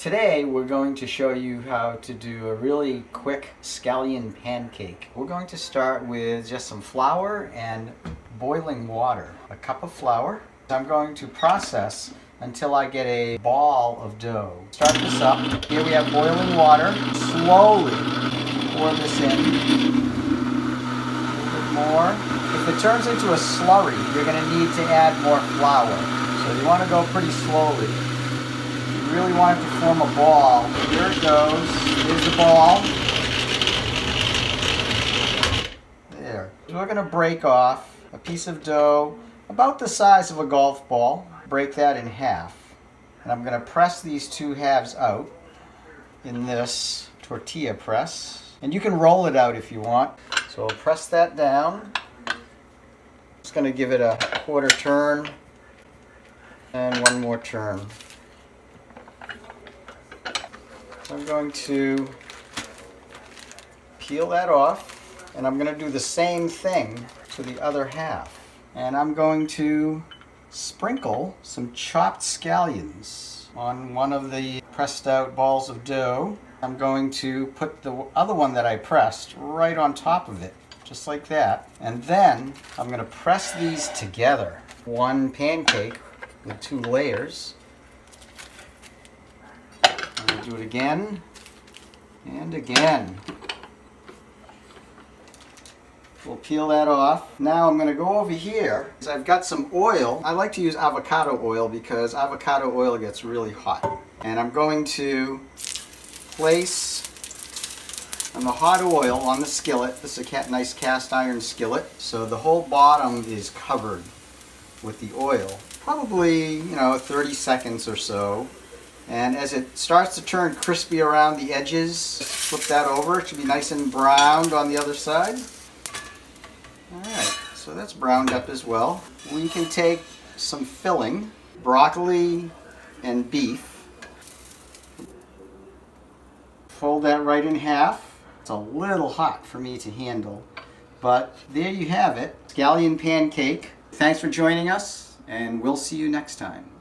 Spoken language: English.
Today we're going to show you how to do a really quick scallion pancake. We're going to start with just some flour and boiling water. A cup of flour. I'm going to process until I get a ball of dough. Start this up. Here we have boiling water. Slowly pour this in. A little bit more. If it turns into a slurry, you're going to need to add more flour. So you want to go pretty slowly. You really want it to form a ball. Here it goes. Here's the ball. There. So we're going to break off a piece of dough about the size of a golf ball. Break that in half. And I'm going to press these two halves out in this tortilla press. And you can roll it out if you want. So I'll press that down. Just going to give it a quarter turn and one more turn. I'm going to peel that off, and I'm going to do the same thing to the other half. And I'm going to sprinkle some chopped scallions on one of the pressed out balls of dough. I'm going to put the other one that I pressed right on top of it, just like that. And then I'm going to press these together. One pancake with two layers. I'm going to do it again and again. We'll peel that off. Now I'm going to go over here. I've got some oil. I like to use avocado oil because avocado oil gets really hot. And I'm going to place the hot oil on the skillet. This is a nice cast iron skillet. So the whole bottom is covered with the oil. Probably, 30 seconds or so. And as it starts to turn crispy around the edges, flip that over. It should be nice and browned on the other side. Alright, so that's browned up as well. We can take some filling, broccoli and beef. Fold that right in half. It's a little hot for me to handle, but there you have it. Scallion pancake. Thanks for joining us, and we'll see you next time.